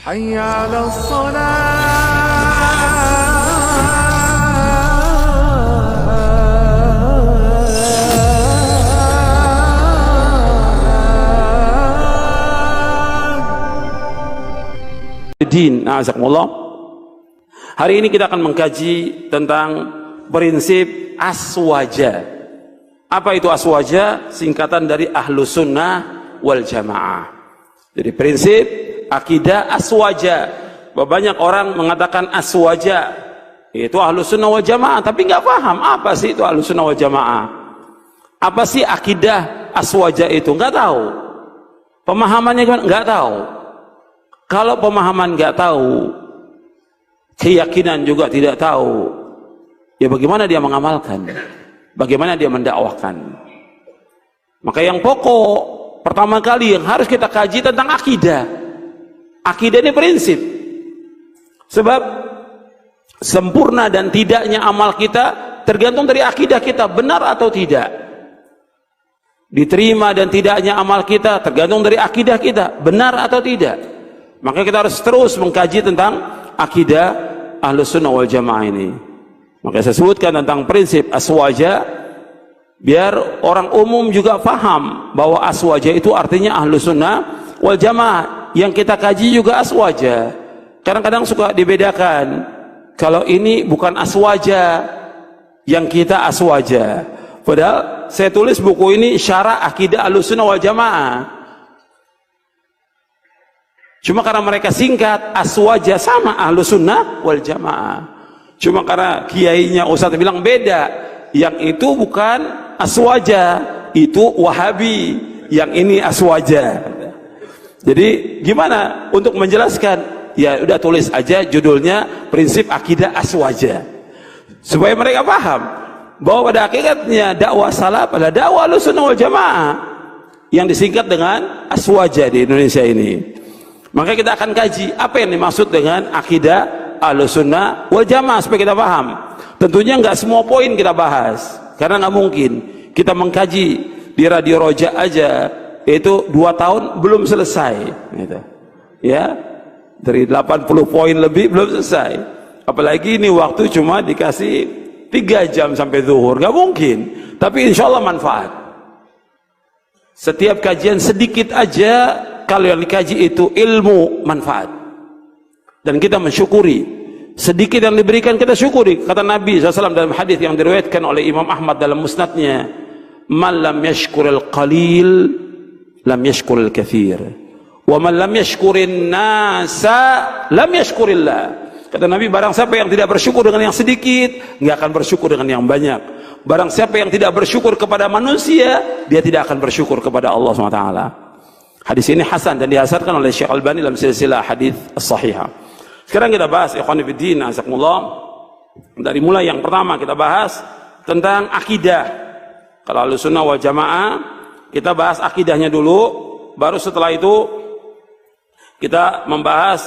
حي على الصلاة. Hari ini kita akan mengkaji tentang prinsip aswaja. Apa itu aswaja? Singkatan dari Ahlus Sunnah wal Jamaah. Jadi prinsip akidah aswaja. Banyak orang mengatakan aswaja itu Ahlus Sunnah wal Jamaah, tapi nggak paham apa sih itu Ahlus Sunnah wal Jamaah. Apa sih akidah aswaja itu? Nggak tahu. Pemahamannya gimana? Nggak tahu. Kalau pemahaman nggak tahu, keyakinan juga tidak tahu, ya bagaimana dia mengamalkan? Bagaimana dia mendakwahkan? Maka yang pokok pertama kali yang harus kita kaji tentang akidah. Akidah ini prinsip. Sebab sempurna dan tidaknya amal kita tergantung dari akidah kita, benar atau tidak. Diterima dan tidaknya amal kita tergantung dari akidah kita, benar atau tidak. Maka kita harus terus mengkaji tentang akidah Ahlus Sunnah wal Jamaah ini. Maka saya sebutkan tentang prinsip aswaja biar orang umum juga paham bahwa aswaja itu artinya Ahlus Sunnah wal Jamaah. Yang kita kaji juga aswaja. Kadang-kadang suka dibedakan. Kalau ini bukan aswaja, yang kita aswaja. Padahal saya tulis buku ini syarah akidah Ahlus Sunnah wal Jamaah. Cuma karena mereka singkat, aswaja sama Ahlus Sunnah wal Jamaah. Cuma karena kiainya Ustaz bilang beda, yang itu bukan aswaja, itu Wahabi, yang ini aswaja. Jadi gimana untuk menjelaskan? Ya udah tulis aja judulnya prinsip akidah aswaja, supaya mereka paham bahwa pada hakikatnya dakwah salaf adalah dakwah Ahlus Sunnah wal Jamaah yang disingkat dengan aswaja di Indonesia ini. Maka kita akan kaji apa yang dimaksud dengan akidah Ahlus Sunnah wal Jamaah supaya kita paham. Tentunya nggak semua poin kita bahas, karena nggak mungkin kita mengkaji di Radio Roja aja itu 2 tahun belum selesai, gitu. Ya, dari 80 poin lebih belum selesai. Apalagi ini waktu cuma dikasih 3 jam sampai zuhur, nggak mungkin. Tapi insya Allah manfaat. Setiap kajian sedikit aja. Kalau yang dikaji itu ilmu manfaat, dan kita mensyukuri sedikit yang diberikan, kita syukuri. Kata Nabi SAW dalam hadis yang diriwayatkan oleh Imam Ahmad dalam musnadnya, man lam yashkuril qalil lam yashkuril kathir, wa man lam yashkurin nasa lam yashkurillah. Kata Nabi, barang siapa yang tidak bersyukur dengan yang sedikit, nggak akan bersyukur dengan yang banyak. Barang siapa yang tidak bersyukur kepada manusia, dia tidak akan bersyukur kepada Allah SWT. Hadis ini hasan dan dihasankan oleh Syekh Albani dalam silsilah hadis as-sahihah. Sekarang kita bahas ikhwan fillah, azakumullah. Dari mulai yang pertama kita bahas tentang akidah. Kalau Ahlus Sunnah wal Jamaah, kita bahas akidahnya dulu, baru setelah itu kita membahas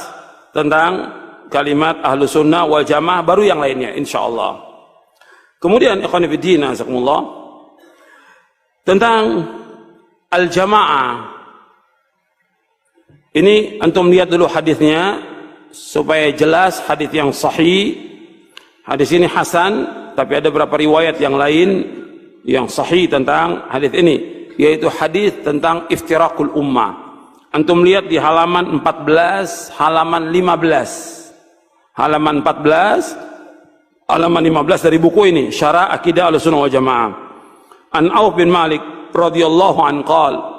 tentang kalimat Ahlus Sunnah wal Jamaah, baru yang lainnya insyaallah. Kemudian ikhwan fillah, azakumullah, tentang al-jamaah. Ini antum lihat dulu hadisnya supaya jelas, hadis yang sahih. Hadis ini hasan, tapi ada beberapa riwayat yang lain yang sahih tentang hadis ini, yaitu hadis tentang iftirakul ummah. Antum lihat di halaman 14, halaman 15. Halaman 14, halaman 15 dari buku ini, Syarah Akidah Ahlussunnah wal Jamaah. An Auf bin Malik radhiyallahu anhu qala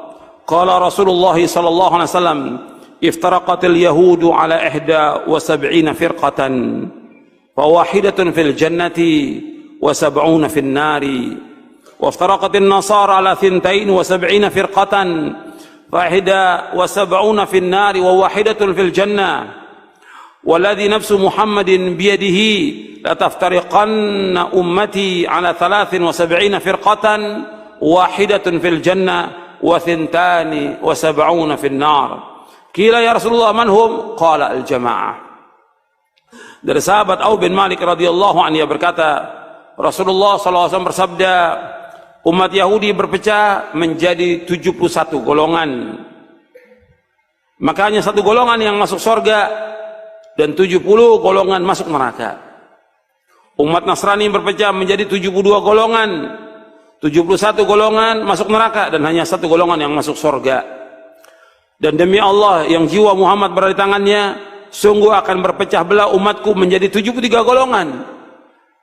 qala Rasulullah sallallahu alaihi wasallam iftaraqatil yahudu ala 71 firqatan wa wahidatun fil jannati wa 70 fil nari wa iftaraqatin nasara ala 72 firqatan fa 71 fil nari wa wahidatun fil jannah والذي نفس محمد بيده لتفترقن أمتي على 73 فرقة واحدة في الجنة و72 في النار. Qila ya Rasulullah man hum? Qala al-jamaah. Dari sahabat Auf bin Malik radhiyallahu anhu, ia berkata, Rasulullah SAW bersabda, umat Yahudi berpecah menjadi 71 golongan. Maka hanya satu golongan yang masuk surga dan 70 golongan masuk neraka. Umat Nasrani berpecah menjadi 72 golongan, 71 golongan masuk neraka dan hanya satu golongan yang masuk surga. Dan demi Allah yang jiwa Muhammad berada di tangannya, sungguh akan berpecah belah umatku menjadi 73 golongan.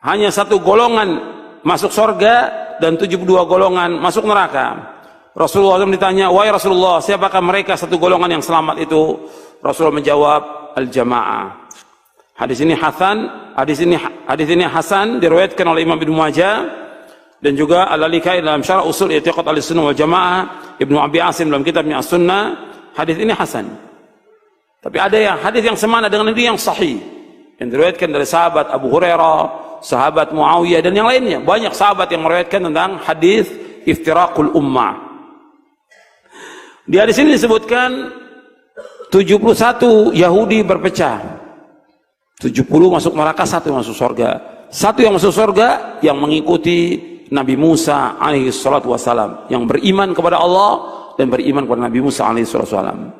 Hanya satu golongan masuk surga dan 72 golongan masuk neraka. Rasulullah SAW ditanya, wahai Rasulullah, siapakah mereka satu golongan yang selamat itu? Rasulullah menjawab, al-jamaah. Hadis ini hasan diriwayatkan oleh Imam Ibnu Majah dan juga Al-Lalikai dalam Syarah Usul I'tiqad Ahlussunnah wal Jamaah, Ibnu Abi Asim dalam kitabnya As-Sunnah. Hadis ini hasan. Tapi ada yang hadis yang semana dengan ini yang sahih yang diriwayatkan dari sahabat Abu Hurairah, sahabat Muawiyah dan yang lainnya. Banyak sahabat yang meriwayatkan tentang hadis iftiraqul ummah. Di hadis ini disebutkan 71 Yahudi berpecah. 70 masuk neraka, 1 masuk surga. 1 yang masuk surga yang mengikuti Nabi Musa alaihi salatu wassalam, yang beriman kepada Allah dan beriman kepada Nabi Musa alaihi salatu wassalam.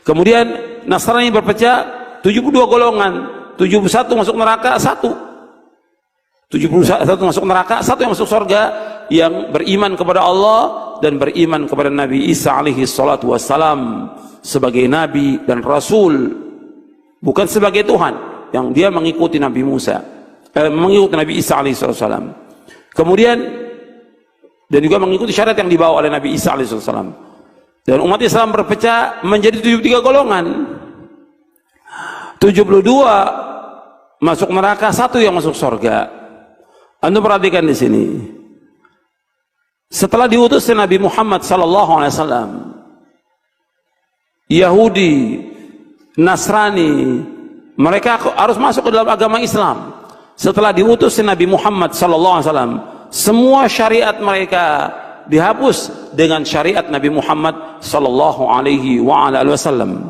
Kemudian Nasrani berpecah 72 golongan, 71 masuk neraka, 1. 71 masuk neraka, 1 yang masuk surga, yang beriman kepada Allah dan beriman kepada Nabi Isa alaihi salatu wassalam sebagai Nabi dan Rasul, bukan sebagai Tuhan, yang dia mengikuti Nabi Musa, mengikuti Nabi Isa alaihi salatu wassalam. Kemudian dan juga mengikuti syariat yang dibawa oleh Nabi Isa alaihi salatu wassalam. Dan umat Islam berpecah menjadi 73 golongan. 72 masuk neraka, 1 yang masuk surga. Anda perhatikan di sini. Setelah diutus Nabi Muhammad sallallahu alaihi wasallam, Yahudi, Nasrani, mereka harus masuk ke dalam agama Islam. Setelah diutus Nabi Muhammad sallallahu alaihi wasallam, semua syariat mereka dihapus dengan syariat Nabi Muhammad sallallahu alaihi wasallam.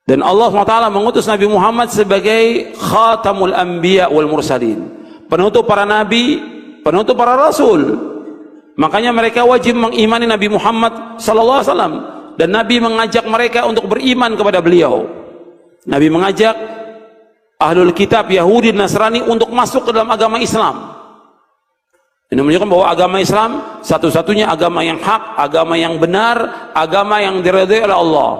Dan Allah SWT mengutus Nabi Muhammad sebagai khatamul anbiya wal mursalin, penutup para nabi, penutup para rasul. Makanya mereka wajib mengimani Nabi Muhammad sallallahu alaihi wasallam, dan Nabi mengajak mereka untuk beriman kepada beliau. Nabi mengajak ahlul kitab Yahudi dan Nasrani untuk masuk ke dalam agama Islam. Ini menunjukkan bahwa agama Islam satu-satunya agama yang hak, agama yang benar, agama yang diridhai oleh Allah.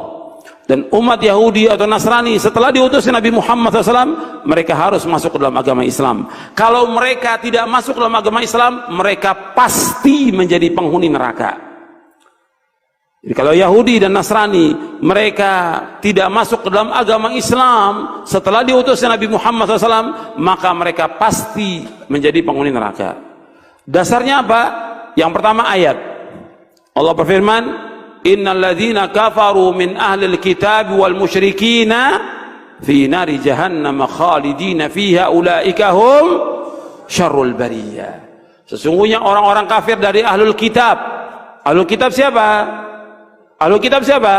Dan umat Yahudi atau Nasrani setelah diutus Nabi Muhammad SAW, mereka harus masuk ke dalam agama Islam. Kalau mereka tidak masuk ke dalam agama Islam, mereka pasti menjadi penghuni neraka. Jadi kalau Yahudi dan Nasrani mereka tidak masuk ke dalam agama Islam setelah diutus Nabi Muhammad SAW, maka mereka pasti menjadi penghuni neraka. Dasarnya apa? Yang pertama ayat Allah berfirman, innal ladzina kafaru min ahlil kitab wal musyrikina fi nari jahannam khalidina fiha ulaika hum syarrul bariyah. Sesungguhnya orang-orang kafir dari ahlul kitab. Ahlul kitab siapa? Ahlul kitab siapa?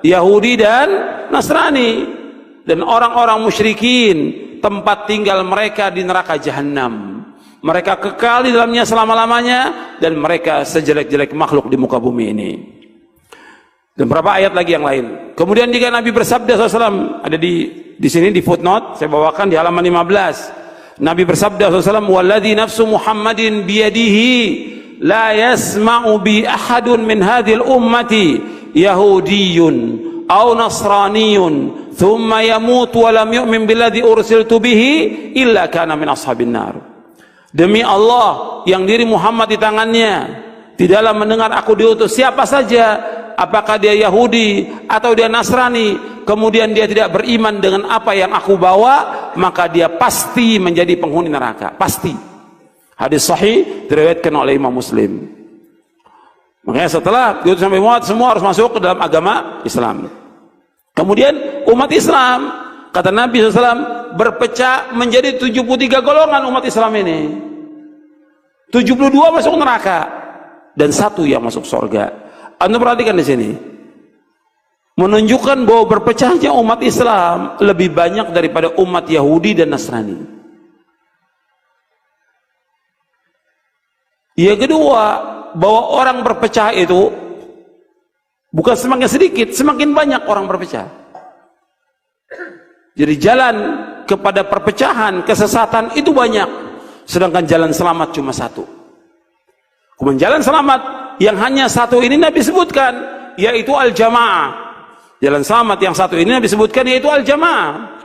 Yahudi dan Nasrani. Dan orang-orang musyrikin, tempat tinggal mereka di neraka jahanam. Mereka kekal di dalamnya selama-lamanya, dan mereka sejelek-jelek makhluk di muka bumi ini. Dan berapa ayat lagi yang lain. Kemudian jika Nabi bersabda SAW, ada di sini di footnote, saya bawakan di halaman 15. Nabi bersabda SAW, walladzi nafsu Muhammadin biyadihi la yasma'u bi ahadun min hadhil ummati yahudiyyun aw nasraniyun thumma yamut wa lam yu'min billadzi ursiltu bihi illa kana min ashabin nar. Demi Allah yang diri Muhammad di tangannya, tidaklah mendengar aku diutus siapa saja, apakah dia Yahudi atau dia Nasrani, kemudian dia tidak beriman dengan apa yang aku bawa, maka dia pasti menjadi penghuni neraka, pasti. Hadis sahih diriwayatkan oleh Imam Muslim. Makanya setelah diutus Nabi Muhammad, semua harus masuk ke dalam agama Islam. Kemudian umat Islam, kata Nabi SAW, berpecah menjadi 73 golongan umat Islam ini. 72 masuk neraka dan 1 yang masuk surga. Anda perhatikan di sini, menunjukkan bahwa berpecahnya umat Islam lebih banyak daripada umat Yahudi dan Nasrani. Yang kedua, bahwa orang berpecah itu Bukan semakin sedikit, semakin banyak orang berpecah. Jadi jalan kepada perpecahan, kesesatan itu banyak, sedangkan jalan selamat cuma satu. Kemudian jalan selamat yang hanya satu ini Nabi sebutkan, yaitu al-jamaah. Jalan selamat yang satu ini Nabi sebutkan, yaitu al-jamaah.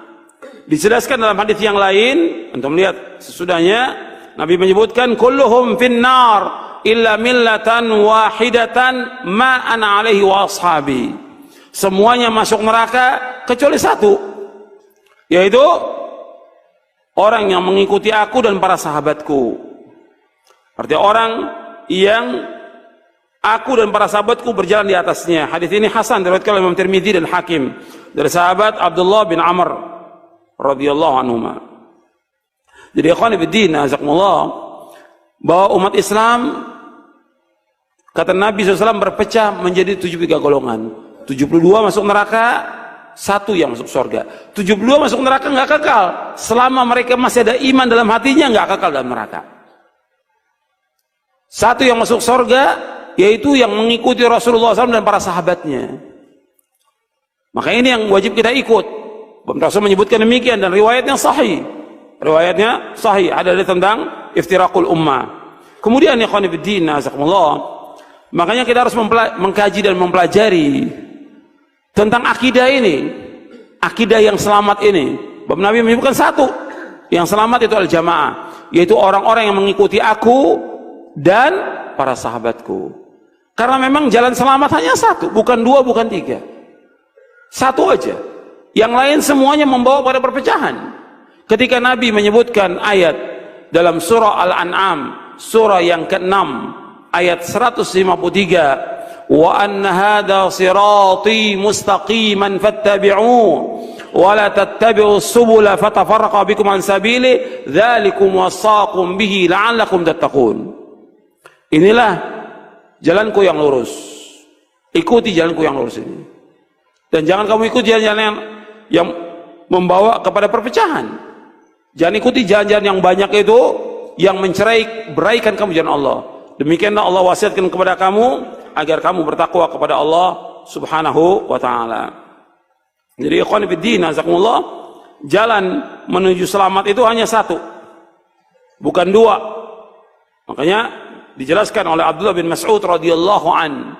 Dijelaskan dalam hadis yang lain, untuk melihat sesudahnya, Nabi menyebutkan kulluhum finnar illa millatan wahidatan ma ana alaihi wa ashabi. Semuanya masuk neraka kecuali satu, yaitu orang yang mengikuti aku dan para sahabatku. Artinya orang yang aku dan para sahabatku berjalan di atasnya. Hadis ini hasan diriwayatkan oleh Imam Tirmidzi dan Hakim dari sahabat Abdullah bin Amr radhiyallahu anhuma. Jadi ikhwan fillah, azakumullah, bahwa umat Islam, kata Nabi SAW, berpecah menjadi 73 golongan. 72 masuk neraka, satu yang masuk surga. 72 masuk neraka nggak kekal, selama mereka masih ada iman dalam hatinya, nggak kekal dalam neraka. Satu yang masuk surga, yaitu yang mengikuti Rasulullah SAW dan para sahabatnya. Maka ini yang wajib kita ikut. Rasul menyebutkan demikian, dan riwayatnya sahih. Riwayatnya sahih, ada tentang iftiraqul ummah. Kemudian ya ikhwan fillah, azakumullah, makanya kita harus mengkaji dan mempelajari tentang akidah ini, akidah yang selamat ini. Bapak Nabi menyebutkan satu, yang selamat itu al-jamaah, yaitu orang-orang yang mengikuti aku dan para sahabatku. Karena memang jalan selamat hanya satu, bukan dua, bukan tiga, satu aja. Yang lain semuanya membawa pada perpecahan. Ketika Nabi menyebutkan ayat dalam surah Al-An'am, surah yang ke-6, ayat 153, wa anna hadha sirati mustaqiman fattabi'uhu wa la tattabi'us subula fatafarraqa bikum an sabili dzalikum wasaqum bihi la'allakum tattaqun. Inilah jalanku yang lurus, ikuti jalanku yang lurus ini, dan jangan kamu ikuti jalan-jalan yang membawa kepada perpecahan. Jangan ikuti jalan-jalan yang banyak itu, yang beraikan kamu jalan Allah. Demikianlah Allah wasiatkan kepada kamu agar kamu bertakwa kepada Allah Subhanahu wa taala. Jadi ikhwan fillah, azakumullah, jalan menuju selamat itu hanya satu, bukan dua. Makanya dijelaskan oleh Abdullah bin Mas'ud radhiyallahu an,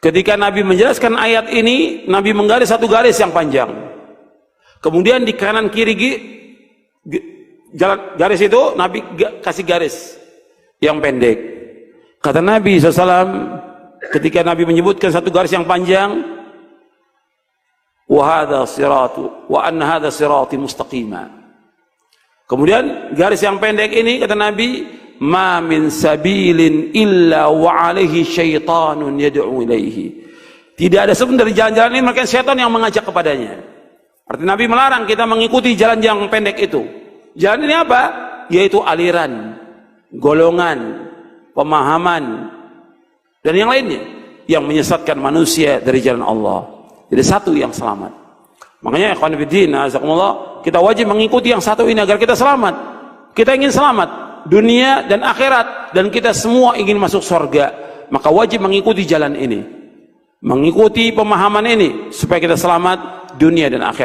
ketika Nabi menjelaskan ayat ini, Nabi menggaris satu garis yang panjang. Kemudian di kanan kiri jalan garis itu Nabi kasih garis yang pendek. Kata Nabi SAW, ketika Nabi menyebutkan satu garis yang panjang, wa anna hadha sirati mustaqima. Kemudian garis yang pendek ini, kata Nabi, ma min sabilin illa wa alaihi syaitanun yad'u ilaihi. Tidak ada sebenarnya dari jalan-jalan ini melainkan syaitan yang mengajak kepadanya. Artinya Nabi melarang kita mengikuti jalan yang pendek itu. Jalan ini apa? Yaitu aliran, golongan, pemahaman, dan yang lainnya yang menyesatkan manusia dari jalan Allah. Jadi satu yang selamat. Makanya ikhwan fillah, azakumullah, kita wajib mengikuti yang satu ini agar kita selamat. Kita ingin selamat dunia dan akhirat, dan kita semua ingin masuk surga. Maka wajib mengikuti jalan ini, mengikuti pemahaman ini, supaya kita selamat dunia dan akhirat.